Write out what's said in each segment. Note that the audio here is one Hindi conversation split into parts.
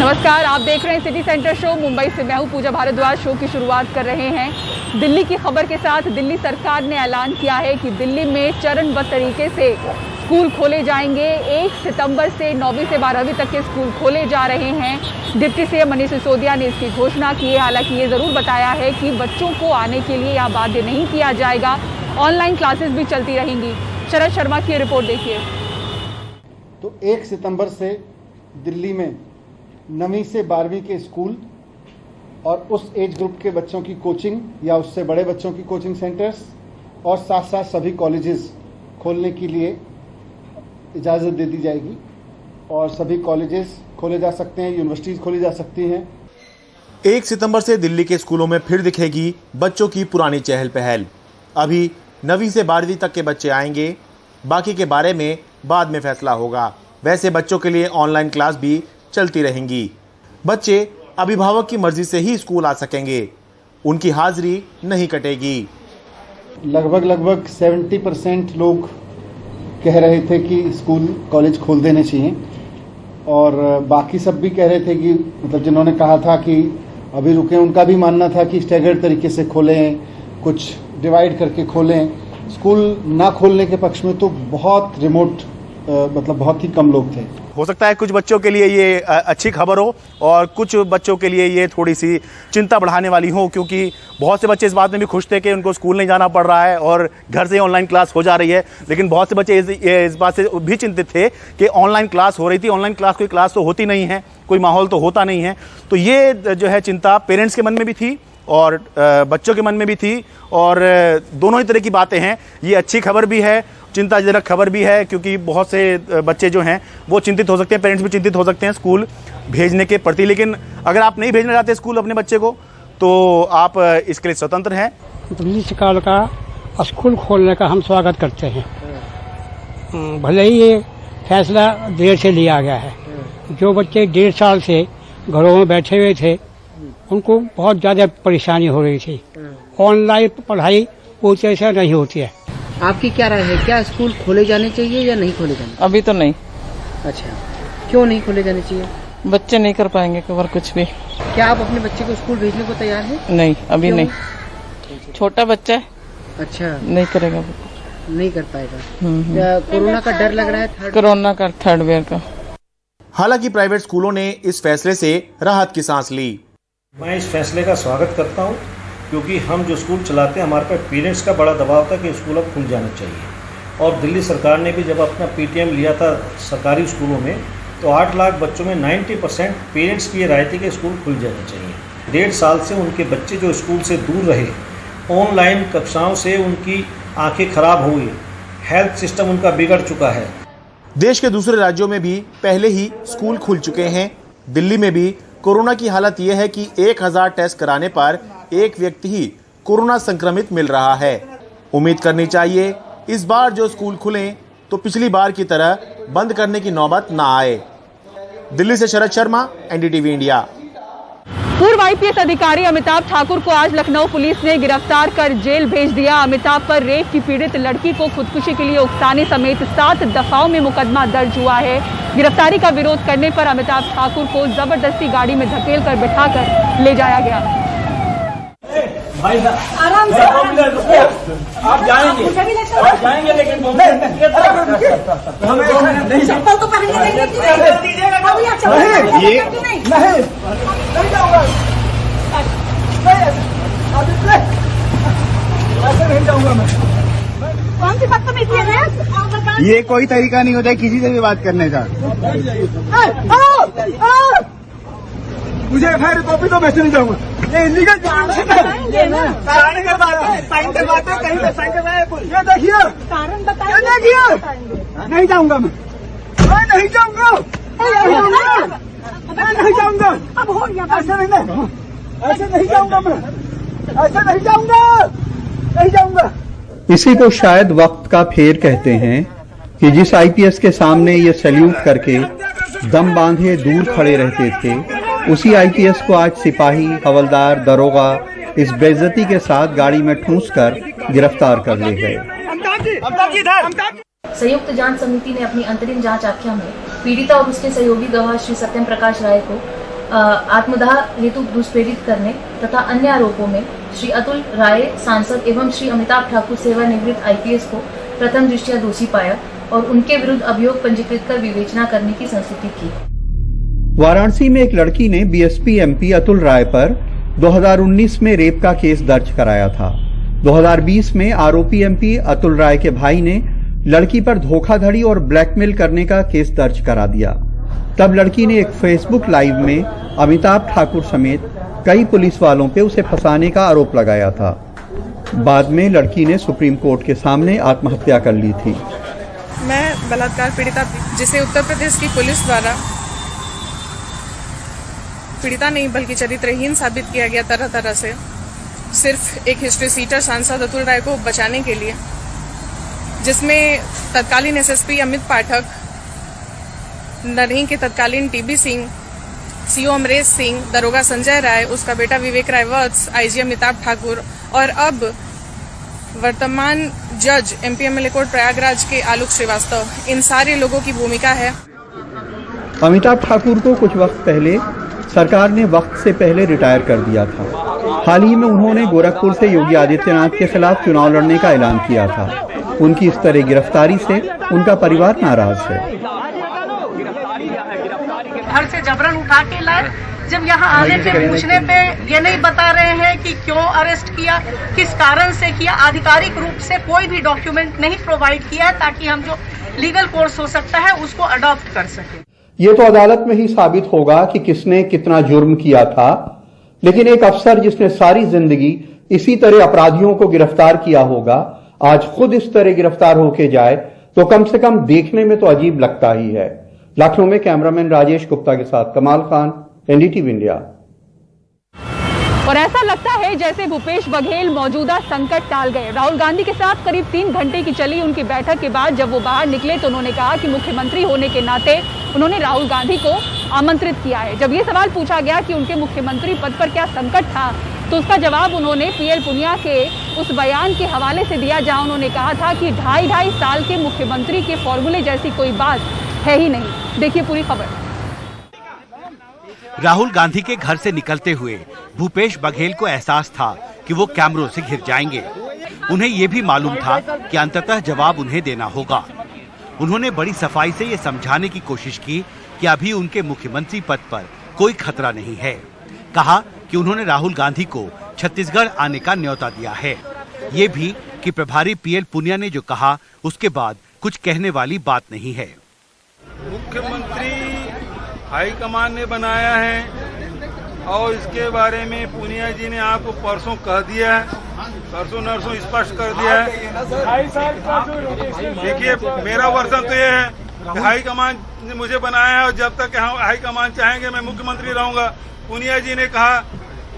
नमस्कार, आप देख रहे हैं सिटी सेंटर शो। मुंबई से मैं हूं पूजा भारद्वाज। शो की शुरुआत कर रहे हैं दिल्ली की खबर के साथ। दिल्ली सरकार ने ऐलान किया है कि दिल्ली में चरणबद्ध तरीके से स्कूल खोले जाएंगे। 1 सितंबर से 9वीं से 12वीं तक के स्कूल खोले जा रहे हैं। डिप्टी सीएम मनीष सिसोदिया ने इसकी घोषणा की है। हालांकि ये ज़रूर बताया है कि बच्चों को आने के लिए यहाँ बाध्य नहीं किया जाएगा। ऑनलाइन क्लासेस भी चलती रहेंगी। शरद शर्मा की रिपोर्ट देखिए। तो 1 सितंबर से दिल्ली में 9वीं से 12वीं के स्कूल और उस एज ग्रुप के बच्चों की कोचिंग या उससे बड़े बच्चों की कोचिंग सेंटर्स और साथ साथ सभी कॉलेजेस खोलने के लिए इजाज़त दे दी जाएगी और सभी कॉलेजेस खोले जा सकते हैं, यूनिवर्सिटीज़ खोली जा सकती हैं। 1 सितंबर से दिल्ली के स्कूलों में फिर दिखेगी बच्चों की पुरानी चहल पहल। अभी 9वीं से 12वीं तक के बच्चे आएंगे, बाकी के बारे में बाद में फैसला होगा। वैसे बच्चों के लिए ऑनलाइन क्लास भी चलती रहेंगी। बच्चे अभिभावक की मर्जी से ही स्कूल आ सकेंगे, उनकी हाजिरी नहीं कटेगी। लगभग 70% लोग कह रहे थे कि स्कूल कॉलेज खोल देने चाहिए और बाकी सब भी कह रहे थे कि मतलब जिन्होंने कहा था कि अभी रुकें, उनका भी मानना था कि स्टैगर्ड तरीके से खोलें, कुछ डिवाइड करके खोलें। स्कूल ना खोलने के पक्ष में तो बहुत रिमोट मतलब बहुत ही कम लोग थे। हो सकता है कुछ बच्चों के लिए ये अच्छी खबर हो और कुछ बच्चों के लिए ये थोड़ी सी चिंता बढ़ाने वाली हो, क्योंकि बहुत से बच्चे इस बात में भी खुश थे कि उनको स्कूल नहीं जाना पड़ रहा है और घर से ऑनलाइन क्लास हो जा रही है। लेकिन बहुत से बच्चे इस बात से भी चिंतित थे कि ऑनलाइन क्लास हो रही थी, ऑनलाइन क्लास कोई क्लास तो होती नहीं है, कोई माहौल तो होता नहीं है। तो ये जो है चिंता पेरेंट्स के मन में भी थी और बच्चों के मन में भी थी और दोनों ही तरह की बातें हैं। ये अच्छी खबर भी है, चिंताजनक खबर भी है, क्योंकि बहुत से बच्चे जो हैं वो चिंतित हो सकते हैं, पेरेंट्स भी चिंतित हो सकते हैं स्कूल भेजने के प्रति। लेकिन अगर आप नहीं भेजना चाहते स्कूल अपने बच्चे को तो आप इसके लिए स्वतंत्र हैं। दिल्ली सरकार का स्कूल खोलने का हम स्वागत करते हैं। भले ही ये फैसला देर से लिया गया है। जो बच्चे 1.5 साल से घरों में बैठे हुए थे उनको बहुत ज़्यादा परेशानी हो रही थी। ऑनलाइन पढ़ाई पूरी तरह से नहीं होती है। आपकी क्या राय है, क्या स्कूल खोले जाने चाहिए या नहीं खोले जाने? अभी तो नहीं। अच्छा, क्यों नहीं खोले जाने चाहिए? बच्चे नहीं कर पाएंगे कवर कुछ भी। क्या आप अपने बच्चे को स्कूल भेजने को तैयार हैं? नहीं, अभी नहीं। छोटा बच्चा है। अच्छा, नहीं करेगा, नहीं कर पाएगा। कोरोना का डर लग रहा है, कोरोना का थर्ड वेव का। हालांकि प्राइवेट स्कूलों ने इस फैसले से राहत की सांस ली। मैं इस फैसले का स्वागत करता हूं, क्योंकि हम जो स्कूल चलाते हैं हमारे पर पेरेंट्स का बड़ा दबाव था कि स्कूल अब खुल जाना चाहिए। और दिल्ली सरकार ने भी जब अपना पीटीएम लिया था सरकारी स्कूलों में तो 8 लाख बच्चों में 90% पेरेंट्स की ये राय थी कि स्कूल खुल जाना चाहिए। 1.5 साल से उनके बच्चे जो स्कूल से दूर रहे, ऑनलाइन कक्षाओं से उनकी आंखें खराब हो गई, हेल्थ सिस्टम उनका बिगड़ चुका है। देश के दूसरे राज्यों में भी पहले ही स्कूल खुल चुके हैं। दिल्ली में भी कोरोना की हालत यह है कि 1000 टेस्ट कराने पर एक व्यक्ति ही कोरोना संक्रमित मिल रहा है। उम्मीद करनी चाहिए इस बार जो स्कूल खुलें तो पिछली बार की तरह बंद करने की नौबत ना आए। दिल्ली से शरद शर्मा, एनडीटीवी इंडिया। पूर्व आईपीएस अधिकारी अमिताभ ठाकुर को आज लखनऊ पुलिस ने गिरफ्तार कर जेल भेज दिया। अमिताभ पर रेप की पीड़ित लड़की को खुदकुशी के लिए उकसाने समेत 7 दफाओं में मुकदमा दर्ज हुआ है। गिरफ्तारी का विरोध करने पर अमिताभ ठाकुर को जबरदस्ती गाड़ी में धकेल कर बिठाकर ले जाया गया। भाई आराम से आप जाएंगे लेकिन चप्पल तो पहनने नहीं जाऊंगा, ऐसे नहीं जाऊंगा मैं। कौन सी बदतमीजी है? ये कोई तरीका नहीं होता है किसी से भी बात करने का। मुझे एफआईआर कॉपी तो मैं नहीं जाऊंगा। ये इलीगल साइन करवाते कहीं पे साइन करवाए। ये देखिए कारण बताइए, देखिए नहीं जाऊंगा मैं नहीं जाऊंगा, मैं नहीं जाऊंगा। अब हो गया, ऐसे नहीं जाऊंगा मैं, ऐसे नहीं जाऊंगा, नहीं जाऊंगा। इसी को शायद वक्त का फेर कहते हैं कि जिस आईपीएस के सामने ये सैल्यूट करके दम बांधे दूर खड़े रहते थे, उसी आईपीएस को आज सिपाही, हवलदार, दरोगा इस बेइज्जती के साथ गाड़ी में ठूंस कर गिरफ्तार कर ले गए। संयुक्त जांच समिति ने अपनी अंतरिम जांच आख्या में पीड़िता और उसके सहयोगी गवाह श्री सत्यम प्रकाश राय को आत्मदाह हेतु दुष्प्रेरित करने तथा अन्य आरोपों में श्री अतुल राय सांसद एवं श्री अमिताभ ठाकुर सेवानिवृत्त IPS को प्रथम दृष्टया दोषी पाया और उनके विरुद्ध अभियोग पंजीकृत कर विवेचना करने की संस्तुति की। वाराणसी में एक लड़की ने BSP MP अतुल राय पर 2019 में रेप का केस दर्ज कराया था। 2020 में आरोपी MP अतुल राय के भाई ने लड़की पर धोखाधड़ी और ब्लैकमेल करने का केस दर्ज करा दिया। तब लड़की ने एक फेसबुक लाइव में अमिताभ ठाकुर समेत कई पुलिस वालों पे उसे फंसाने का आरोप लगाया था। बाद में लड़की ने सुप्रीम कोर्ट के सामने आत्महत्या कर ली थी। मैं बलात्कार पीड़िता, जिसे उत्तर प्रदेश की पुलिस द्वारा पीड़िता नहीं बल्कि चरित्रहीन साबित किया गया तरह तरह से, सिर्फ एक हिस्ट्री सीटर सांसद अतुल राय को बचाने के लिए, जिसमें तत्कालीन SSP अमित पाठक, नरही के तत्कालीन TB सिंह, CO अमरेश सिंह, दरोगा संजय राय, उसका बेटा विवेक राय वत्स, IG अमिताभ ठाकुर और अब वर्तमान जज MP MLA कोर्ट प्रयागराज के आलोक श्रीवास्तव, इन सारे लोगों की भूमिका है। अमिताभ ठाकुर को कुछ वक्त पहले सरकार ने वक्त से पहले रिटायर कर दिया था। हाल ही में उन्होंने गोरखपुर से योगी आदित्यनाथ के खिलाफ चुनाव लड़ने का ऐलान किया था। उनकी इस तरह गिरफ्तारी से उनका परिवार नाराज है। घर से जबरन उठा के लाए, जब यहाँ आने पे पूछने पे ये नहीं बता रहे हैं कि क्यों अरेस्ट किया, किस कारण से किया। आधिकारिक रूप से कोई भी डॉक्यूमेंट नहीं प्रोवाइड किया है ताकि हम जो लीगल कोर्स हो सकता है उसको अडॉप्ट कर सके। ये तो अदालत में ही साबित होगा कि किसने कितना जुर्म किया था, लेकिन एक अफसर जिसने सारी जिंदगी इसी तरह अपराधियों को गिरफ्तार किया होगा, आज खुद इस तरह गिरफ्तार होके जाए तो कम से कम देखने में तो अजीब लगता ही है। लखनऊ में कैमरामैन राजेश गुप्ता के साथ कमाल खान, NDTV इंडिया। और ऐसा लगता है जैसे भूपेश बघेल मौजूदा संकट टाल गए। राहुल गांधी के साथ करीब 3 घंटे की चली उनकी बैठक के बाद जब वो बाहर निकले तो उन्होंने कहा कि मुख्यमंत्री होने के नाते उन्होंने राहुल गांधी को आमंत्रित किया है। जब ये सवाल पूछा गया कि उनके मुख्यमंत्री पद पर क्या संकट था, तो उसका जवाब उन्होंने PL पुनिया के उस बयान के हवाले से दिया जहां उन्होंने कहा था कि 2.5 साल के मुख्यमंत्री के फॉर्मूले जैसी कोई बात है ही नहीं। देखिए पूरी खबर। राहुल गांधी के घर से निकलते हुए भूपेश बघेल को एहसास था कि वो कैमरों से घिर जाएंगे। उन्हें ये भी मालूम था कि अंततः जवाब उन्हें देना होगा। उन्होंने बड़ी सफाई से ये समझाने की कोशिश की कि अभी उनके मुख्यमंत्री पद पर कोई खतरा नहीं है। कहा कि उन्होंने राहुल गांधी को छत्तीसगढ़ आने का न्योता दिया है। ये भी कि प्रभारी PL पुनिया ने जो कहा उसके बाद कुछ कहने वाली बात नहीं है। मुख्यमंत्री हाईकमान ने बनाया है और इसके बारे में पुनिया जी ने आपको परसों कह दिया है, परसों नरसों स्पष्ट कर दिया है। देखिए मेरा वर्जन तो ये है कि हाईकमान ने मुझे बनाया है और जब तक हाईकमान चाहेंगे मैं मुख्यमंत्री रहूंगा। पुनिया जी ने कहा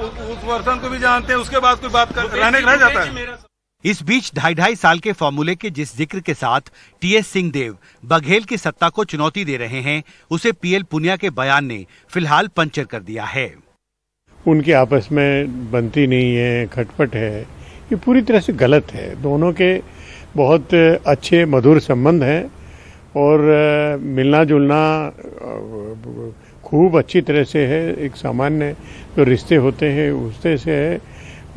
उस वर्जन को भी जानते हैं, उसके बाद कोई बात रहने रह जाता है। इस बीच 2.5 साल के फॉर्मूले के जिस जिक्र के साथ TS सिंहदेव बघेल की सत्ता को चुनौती दे रहे हैं, उसे PL पुनिया के बयान ने फिलहाल पंचर कर दिया है। उनके आपस में बनती नहीं है, खटपट है, ये पूरी तरह से गलत है। दोनों के बहुत अच्छे मधुर संबंध हैं और मिलना जुलना खूब अच्छी तरह से है। एक सामान्य जो रिश्ते होते हैं उससे से है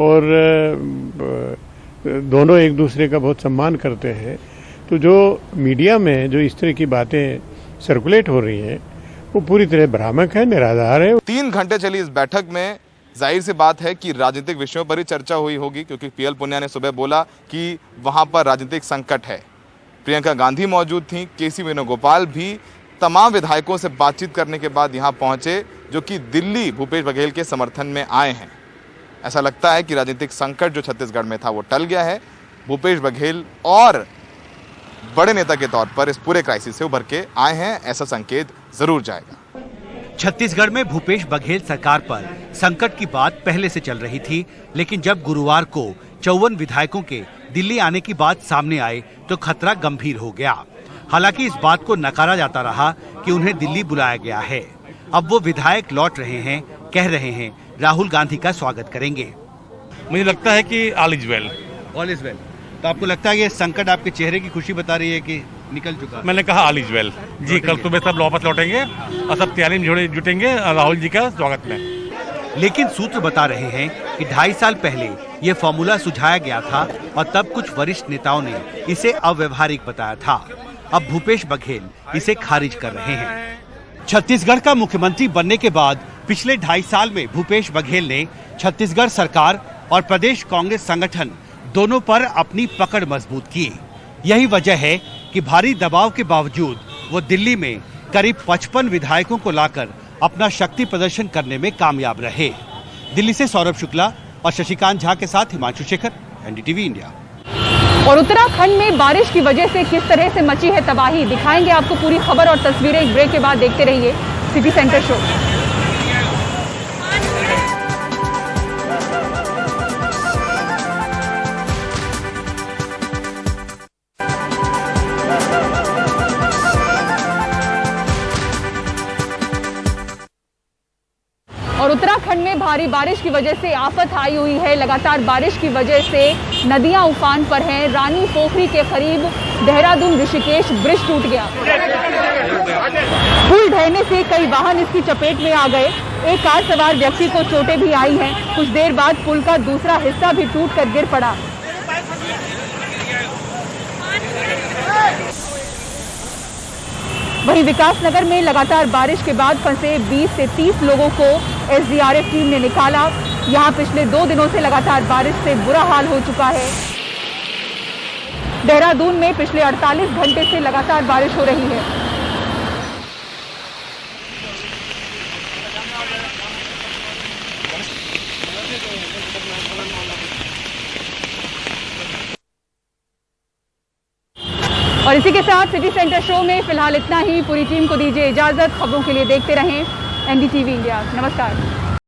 और दोनों एक दूसरे का बहुत सम्मान करते हैं। तो जो मीडिया में जो इस तरह की बातें सर्कुलेट हो रही हैं वो पूरी तरह भ्रामक है, निराधार है। 3 घंटे चली इस बैठक में जाहिर सी बात है कि राजनीतिक विषयों पर ही चर्चा हुई होगी, क्योंकि PL पुनिया ने सुबह बोला कि वहां पर राजनीतिक संकट है। प्रियंका गांधी मौजूद थी, KC वेणुगोपाल भी तमाम विधायकों से बातचीत करने के बाद यहां पहुंचे, जो कि दिल्ली भूपेश बघेल के समर्थन में आए हैं। ऐसा लगता है कि राजनीतिक संकट जो छत्तीसगढ़ में था वो टल गया है। भूपेश बघेल और बड़े नेता के तौर पर इस पूरे क्राइसिस से उभर के आए हैं, ऐसा संकेत जरूर जाएगा। छत्तीसगढ़ में भूपेश बघेल सरकार पर संकट की बात पहले से चल रही थी, लेकिन जब गुरुवार को 54 विधायकों के दिल्ली आने की बात सामने आई तो खतरा गंभीर हो गया। हालांकि इस बात को नकारा जाता रहा कि उन्हें दिल्ली बुलाया गया है। अब वो विधायक लौट रहे हैं, कह रहे हैं राहुल गांधी का स्वागत करेंगे। मुझे लगता है कि all is well. All is well. तो आपको लगता है ये संकट आपके चेहरे की खुशी बता रही है कि निकल चुका? मैंने कहा ऑल इज वेल जी, कल सुबह सब वापस लौटेंगे और सब तैयारी में जुटेंगे राहुल जी का स्वागत में। लेकिन सूत्र बता रहे हैं कि 2.5 साल पहले ये फॉर्मूला सुझाया गया था और तब कुछ वरिष्ठ नेताओं ने इसे अव्यवहारिक बताया था। अब भूपेश बघेल इसे खारिज कर रहे हैं। छत्तीसगढ़ का मुख्यमंत्री बनने के बाद पिछले 2.5 साल में भूपेश बघेल ने छत्तीसगढ़ सरकार और प्रदेश कांग्रेस संगठन दोनों पर अपनी पकड़ मजबूत की। यही वजह है कि भारी दबाव के बावजूद वो दिल्ली में करीब 55 विधायकों को लाकर अपना शक्ति प्रदर्शन करने में कामयाब रहे। दिल्ली से सौरभ शुक्ला और शशिकांत झा के साथ हिमांशु शेखर, एनडीटीवी इंडिया। और उत्तराखंड में बारिश की वजह से किस तरह से मची है तबाही, दिखाएंगे आपको पूरी खबर और तस्वीरें। एक ब्रेक के बाद देखते रहिए सिटी सेंटर शो। और उत्तराखंड में भारी बारिश की वजह से आफत आई हुई है। लगातार बारिश की वजह से नदियां उफान पर हैं। रानी पोखरी के करीब देहरादून ऋषिकेश ब्रिज टूट गया। पुल ढहने से कई वाहन इसकी चपेट में आ गए। एक कार सवार व्यक्ति को चोटें भी आई हैं। कुछ देर बाद पुल का दूसरा हिस्सा भी टूटकर गिर पड़ा। वहीं विकासनगर में लगातार बारिश के बाद फंसे 20 से 30 लोगों को एसडीआरएफ टीम ने निकाला। यहां पिछले 2 दिनों से लगातार बारिश से बुरा हाल हो चुका है। देहरादून में पिछले 48 घंटे से लगातार बारिश हो रही है। और इसी के साथ सिटी सेंटर शो में फिलहाल इतना ही। पूरी टीम को दीजिए इजाजत। खबरों के लिए देखते रहें एनडीटीवी इंडिया। नमस्कार।